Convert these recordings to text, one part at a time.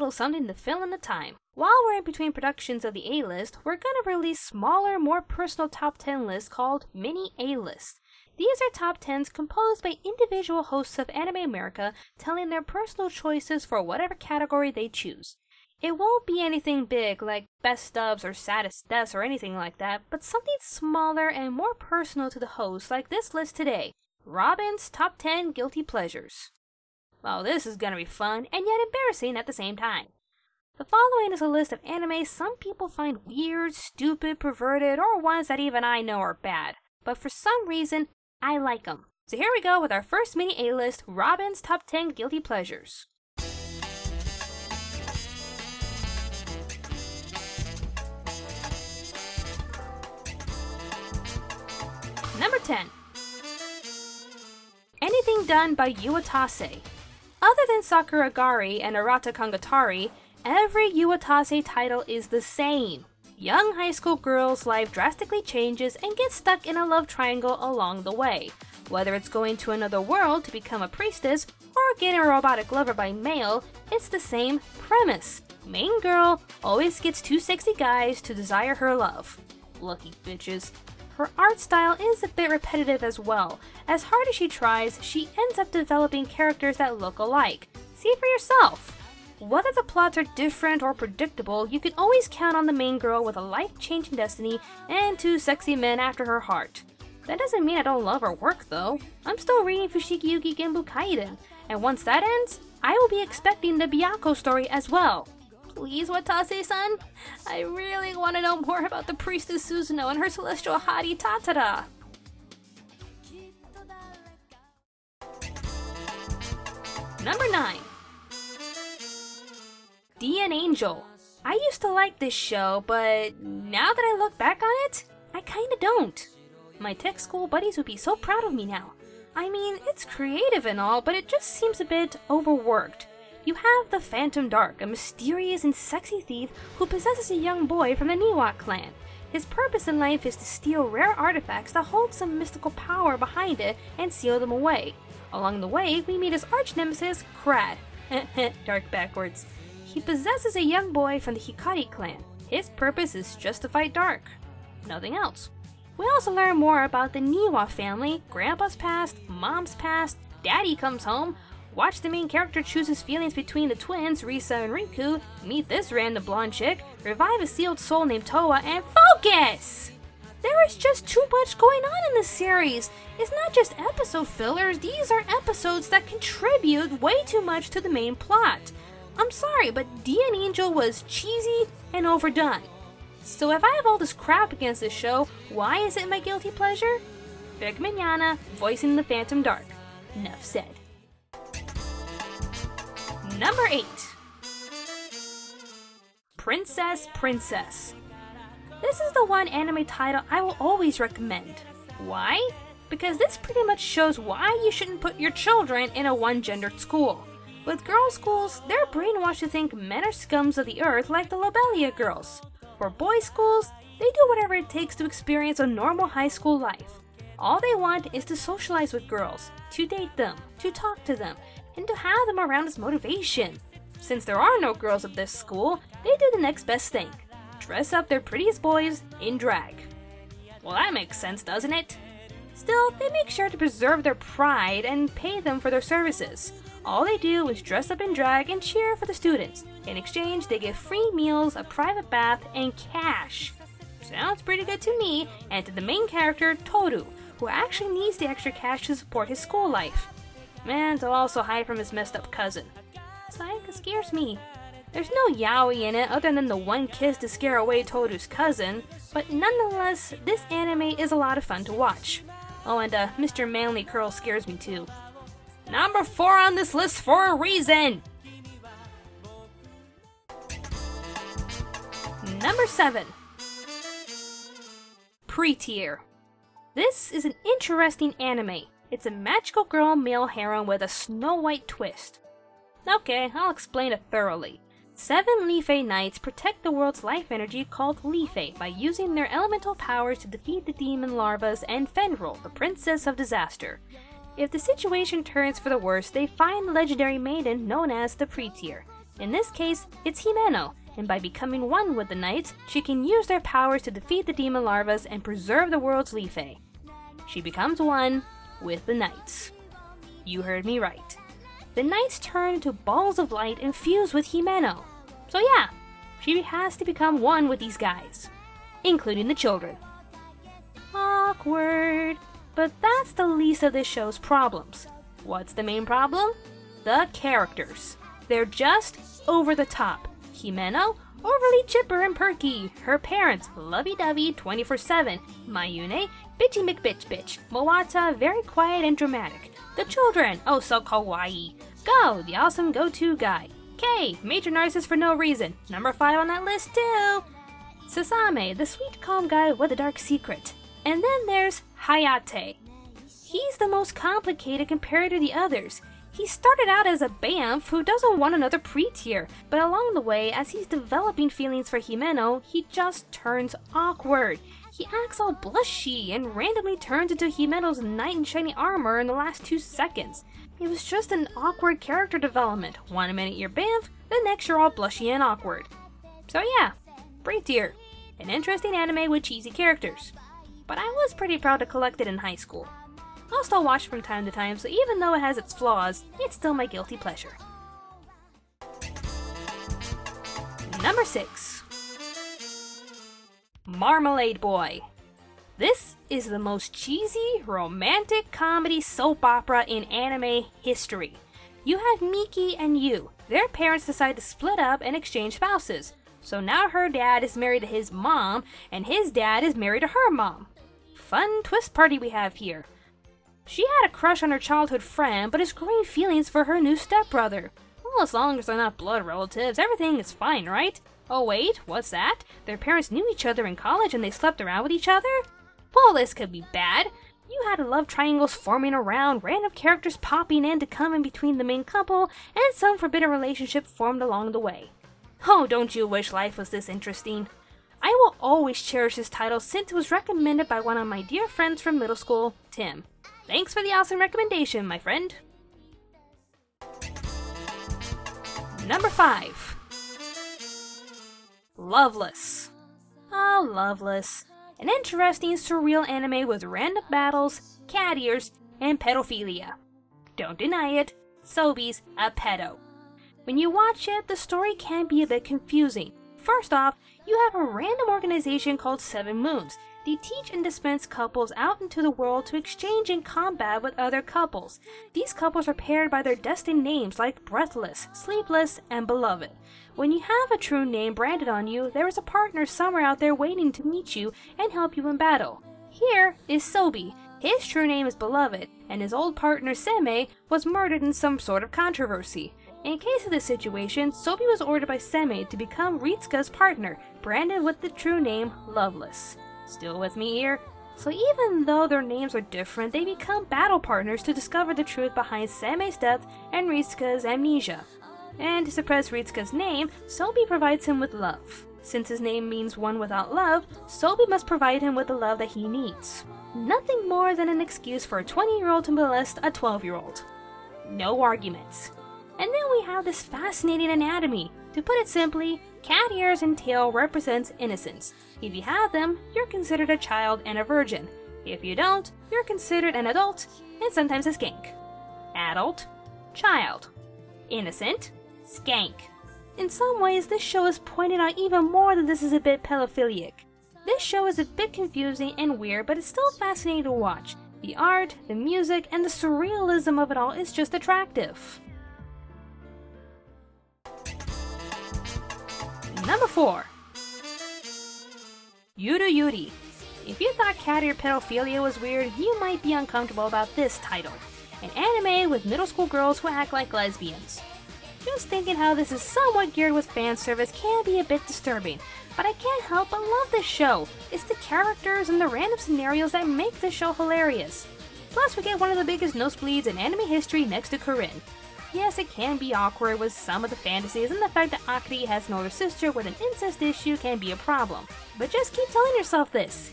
little something to fill in the time. While we're in between productions of the A-list, we're gonna release smaller, more personal top 10 lists called Mini A-list. These are top 10s composed by individual hosts of Anime America telling their personal choices for whatever category they choose. It won't be anything big like best dubs or saddest deaths or anything like that, but something smaller and more personal to the host like this list today, Robin's Top 10 Guilty Pleasures. Well, this is gonna be fun and yet embarrassing at the same time. The following is a list of anime some people find weird, stupid, perverted, or ones that even I know are bad, but for some reason, I like them. So here we go with our first mini A-list, Robin's Top 10 Guilty Pleasures. Number 10. Anything done by Uwatase. Other than Sakuragari and Arata Kangatari, every Uwatase title is the same. Young high school girl's life drastically changes and gets stuck in a love triangle along the way. Whether it's going to another world to become a priestess or getting a robotic lover by mail, it's the same premise. Main girl always gets two sexy guys to desire her love. Lucky bitches. Her art style is a bit repetitive as well. As hard as she tries, she ends up developing characters that look alike. See for yourself. Whether the plots are different or predictable, you can always count on the main girl with a life-changing destiny and two sexy men after her heart. That doesn't mean I don't love her work though. I'm still reading Fushigi Yugi Genbu Kaiden, and once that ends, I will be expecting the Byakuya story as well. Please, Watase-san? I really want to know more about the priestess Suzuno and her celestial hottie Tatara. Number 9. D.N. Angel. I used to like this show, but now that I look back on it, I kinda don't. My tech school buddies would be so proud of me now. I mean, it's creative and all, but it just seems a bit overworked. You have the Phantom Dark, a mysterious and sexy thief who possesses a young boy from the Niwa clan. His purpose in life is to steal rare artifacts that hold some mystical power behind it and seal them away. Along the way, we meet his arch-nemesis, Crad. Dark backwards. He possesses a young boy from the Hikari clan. His purpose is just to fight Dark. Nothing else. We also learn more about the Niwa family, Grandpa's past, Mom's past, Daddy comes home, watch the main character choose his feelings between the twins, Risa and Riku, meet this random blonde chick, revive a sealed soul named Towa, and focus! There is just too much going on in this series. It's not just episode fillers, these are episodes that contribute way too much to the main plot. I'm sorry, but D.N. Angel was cheesy and overdone. So if I have all this crap against this show, why is it my guilty pleasure? Big Manana, voicing the Phantom Dark. Enough said. Number 8. Princess Princess. This is the one anime title I will always recommend. Why? Because this pretty much shows why you shouldn't put your children in a one-gendered school. With girls' schools, they're brainwashed to think men are scums of the earth like the Lobelia girls. For boys' schools, they do whatever it takes to experience a normal high school life. All they want is to socialize with girls, to date them, to talk to them, and to have them around as motivation. Since there are no girls at this school, they do the next best thing. Dress up their prettiest boys in drag. Well, that makes sense, doesn't it? Still, they make sure to preserve their pride and pay them for their services. All they do is dress up in drag and cheer for the students. In exchange, they get free meals, a private bath, and cash. Sounds pretty good to me, and to the main character, Toru, who actually needs the extra cash to support his school life. And to also hide from his messed up cousin. Sayaka scares me. There's no yaoi in it other than the one kiss to scare away Toru's cousin, but nonetheless, this anime is a lot of fun to watch. Oh, and Mr. Manly Curl scares me too. Number 4 on this list for a reason! Number 7. Pre-tier. This is an interesting anime. It's a magical girl male harem with a Snow White twist. Okay, I'll explain it thoroughly. 7 Leafey Knights protect the world's life energy called Leafey by using their elemental powers to defeat the demon larvas and Fenril, the princess of disaster. If the situation turns for the worse, they find the legendary maiden known as the Pre-tier. In this case, it's Himeno, and by becoming one with the knights, she can use their powers to defeat the demon larvas and preserve the world's Lethe. She becomes one with the knights. You heard me right. The knights turn into balls of light and fuse with Himeno. So yeah, she has to become one with these guys, including the children. Awkward. But that's the least of this show's problems. What's the main problem? The characters. They're just over the top. Himeno, overly chipper and perky. Her parents, lovey-dovey 24/7. Mayune, bitchy McBitch. Mawata, very quiet and dramatic. The children, oh so kawaii. Go, the awesome go-to guy. Kei, major narcissist for no reason. Number 5 on that list too. Sasame, the sweet calm guy with a dark secret. And then there's Hayate. He's the most complicated compared to the others. He started out as a Bamf who doesn't want another pre-tier, but along the way, as he's developing feelings for Himeno, he just turns awkward. He acts all blushy and randomly turns into Himeno's knight in shiny armor in the last 2 seconds. It was just an awkward character development. 1 minute you're Bamf, the next you're all blushy and awkward. So yeah, pre-tier. An interesting anime with cheesy characters. But I was pretty proud to collect it in high school. I'll still watch from time to time, so even though it has its flaws, it's still my guilty pleasure. Number 6. Marmalade Boy. This is the most cheesy, romantic comedy soap opera in anime history. You have Miki and Yu. Their parents decide to split up and exchange spouses. So now her dad is married to his mom, and his dad is married to her mom. Fun twist party we have here. She had a crush on her childhood friend, but is growing feelings for her new stepbrother. Well, as long as they're not blood relatives, everything is fine, right? Oh wait, what's that? Their parents knew each other in college and they slept around with each other? Well, this could be bad. You had love triangles forming around, random characters popping in to come in between the main couple, and some forbidden relationship formed along the way. Oh, don't you wish life was this interesting? I will always cherish this title since it was recommended by one of my dear friends from middle school, Tim. Thanks for the awesome recommendation, my friend. Number 5. Loveless. Oh, Loveless. An interesting, surreal anime with random battles, cat ears, and pedophilia. Don't deny it, Sobi's a pedo. When you watch it, the story can be a bit confusing. First off, you have a random organization called Seven Moons. They teach and dispense couples out into the world to exchange and combat with other couples. These couples are paired by their destined names like Breathless, Sleepless, and Beloved. When you have a true name branded on you, there is a partner somewhere out there waiting to meet you and help you in battle. Here is Sobi. His true name is Beloved, and his old partner Seme was murdered in some sort of controversy. In case of this situation, Sobi was ordered by Seme to become Ritsuka's partner, branded with the true name Loveless. Still with me here? So even though their names are different, they become battle partners to discover the truth behind Seme's death and Ritsuka's amnesia. And to suppress Ritsuka's name, Sobi provides him with love. Since his name means one without love, Sobi must provide him with the love that he needs. Nothing more than an excuse for a 20-year-old to molest a 12-year-old. No arguments. And then we have this fascinating anatomy. To put it simply, cat ears and tail represents innocence. If you have them, you're considered a child and a virgin. If you don't, you're considered an adult and sometimes a skank. Adult, child. Innocent, skank. In some ways, this show is pointing out even more that this is a bit pedophilic. This show is a bit confusing and weird, but it's still fascinating to watch. The art, the music, and the surrealism of it all is just attractive. Number 4. Yuru Yuri. If you thought cat ear pedophilia was weird, you might be uncomfortable about this title. An anime with middle school girls who act like lesbians. Just thinking how this is somewhat geared with fan service can be a bit disturbing, but I can't help but love this show. It's the characters and the random scenarios that make this show hilarious. Plus we get one of the biggest nosebleeds in anime history next to Corinne. Yes, it can be awkward with some of the fantasies, and the fact that Akari has an older sister with an incest issue can be a problem. But just keep telling yourself this.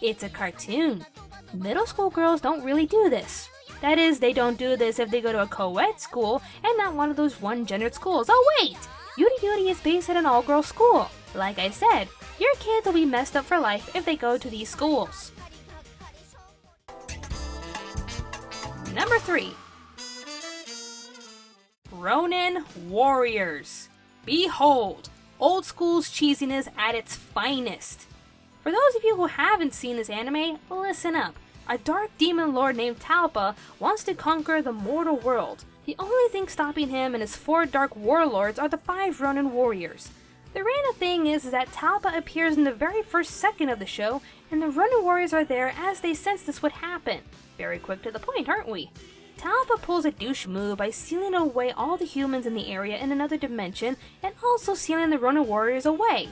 It's a cartoon. Middle school girls don't really do this. That is, they don't do this if they go to a co-ed school and not one of those one-gendered schools. Oh wait! Yuri Yuri is based at an all-girls school. Like I said, your kids will be messed up for life if they go to these schools. Number 3. Ronin Warriors. Behold, old school's cheesiness at its finest. For those of you who haven't seen this anime, listen up. A dark demon lord named Talpa wants to conquer the mortal world. The only thing stopping him and his 4 dark warlords are the 5 Ronin warriors. The random thing is that Talpa appears in the very first second of the show, and the Ronin warriors are there as they sense this would happen. Very quick to the point, aren't we? Talpa pulls a douche move by sealing away all the humans in the area in another dimension, and also sealing the Ronin warriors away.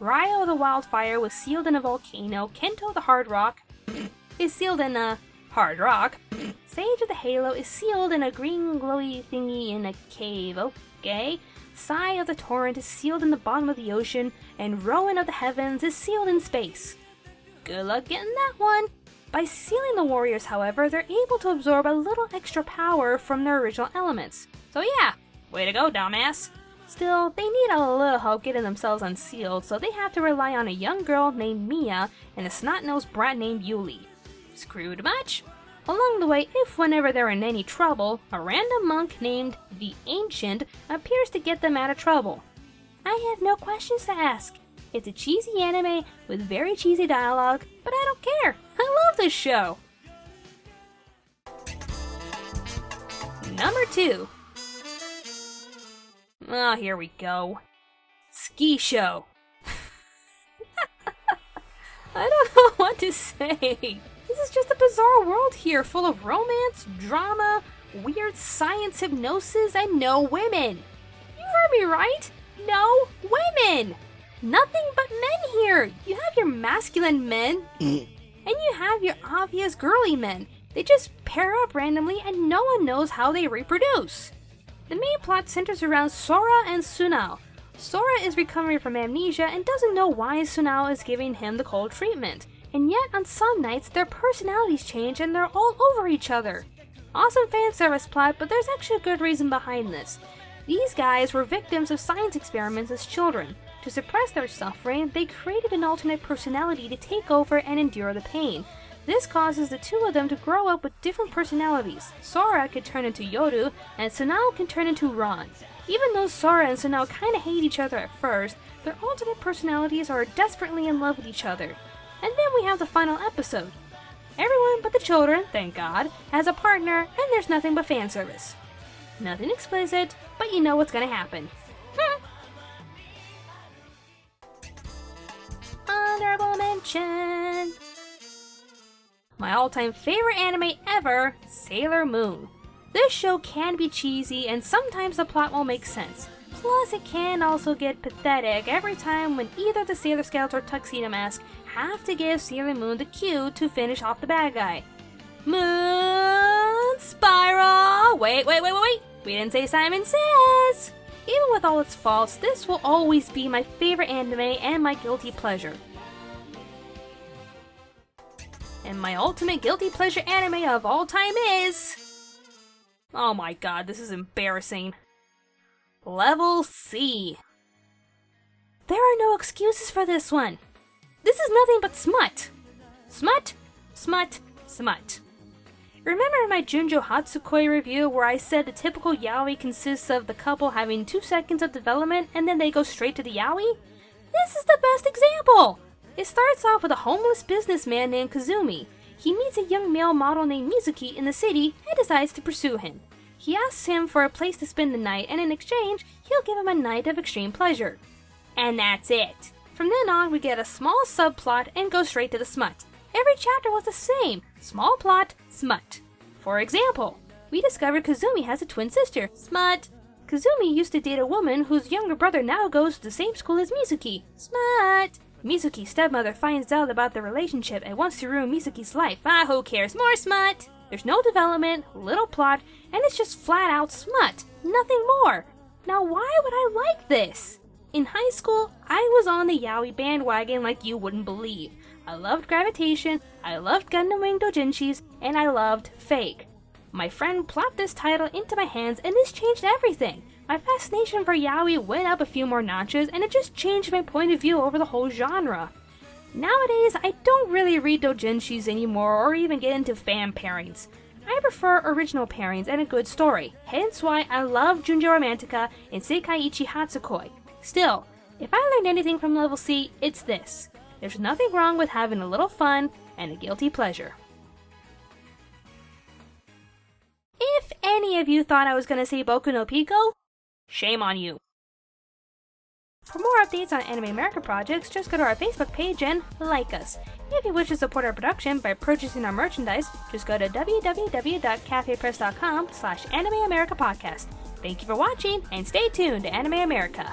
Ryo the Wildfire was sealed in a volcano, Kento the Hard Rock is sealed in a hard rock, Sage of the Halo is sealed in a green glowy thingy in a cave, okay? Sai of the Torrent is sealed in the bottom of the ocean, and Rowan of the Heavens is sealed in space. Good luck getting that one! By sealing the warriors, however, they're able to absorb a little extra power from their original elements. So yeah, way to go, dumbass! Still, they need a little help getting themselves unsealed, so they have to rely on a young girl named Mia and a snot-nosed brat named Yuli. Screwed much? Along the way, if whenever they're in any trouble, a random monk named the Ancient appears to get them out of trouble. I have no questions to ask. It's a cheesy anime with very cheesy dialogue, but I don't care. I love this show. Number 2. Oh, here we go. Ski Show. I don't know what to say. This is just a bizarre world here, full of romance, drama, weird science hypnosis, and no women. You heard me right? No women! Nothing but men here! You have your masculine men, and you have your obvious girly men. They just pair up randomly and no one knows how they reproduce. The main plot centers around Sora and Sunao. Sora is recovering from amnesia and doesn't know why Sunao is giving him the cold treatment. And yet, on some nights, their personalities change and they're all over each other. Awesome fan service plot, but there's actually a good reason behind this. These guys were victims of science experiments as children. To suppress their suffering, they created an alternate personality to take over and endure the pain. This causes the 2 of them to grow up with different personalities. Sora can turn into Yoru, and Sunao can turn into Ron. Even though Sora and Sunao kinda hate each other at first, their alternate personalities are desperately in love with each other. And then we have the final episode. Everyone but the children, thank God, has a partner, and there's nothing but fan service. Nothing explicit, but you know what's gonna happen. Honorable mention! My all-time favorite anime ever, Sailor Moon. This show can be cheesy, and sometimes the plot won't make sense. Plus, it can also get pathetic every time when either the Sailor Scouts or Tuxedo Mask have to give Sailor Moon the cue to finish off the bad guy. Moon Spiral! Wait. We didn't say Simon Says! Even with all its faults, this will always be my favorite anime and my guilty pleasure. And my ultimate guilty pleasure anime of all time is... Oh my god, this is embarrassing. Level C. There are no excuses for this one. This is nothing but smut. Smut, smut, smut. Remember in my Junjo Hatsukoi review where I said the typical yaoi consists of the couple having 2 seconds of development and then they go straight to the yaoi? This is the best example! It starts off with a homeless businessman named Kazumi. He meets a young male model named Mizuki in the city and decides to pursue him. He asks him for a place to spend the night, and in exchange, he'll give him a night of extreme pleasure. And that's it. From then on, we get a small subplot and go straight to the smut. Every chapter was the same. Small plot, smut. For example, we discovered Kazumi has a twin sister. Smut. Kazumi used to date a woman whose younger brother now goes to the same school as Mizuki. Smut. Mizuki's stepmother finds out about the relationship and wants to ruin Mizuki's life. Ah, who cares? More smut! There's no development, little plot, and it's just flat out smut. Nothing more. Now why would I like this? In high school, I was on the yaoi bandwagon like you wouldn't believe. I loved Gravitation, I loved Gundam Wing Dojinshis, and I loved Fake. My friend plopped this title into my hands and this changed everything. my fascination for yaoi went up a few more notches, and it just changed my point of view over the whole genre. Nowadays, I don't really read doujinshis anymore or even get into fan pairings. I prefer original pairings and a good story, hence why I love Junjo Romantica and Seikaiichi Hatsukoi. Still, if I learned anything from Level C, it's this. There's nothing wrong with having a little fun and a guilty pleasure. If any of you thought I was going to say Boku no Pico, shame on you. For more updates on Anime America projects, just go to our Facebook page and like us. If you wish to support our production by purchasing our merchandise, just go to www.cafepress.com/Anime America Podcast. Thank you for watching, and stay tuned to Anime America.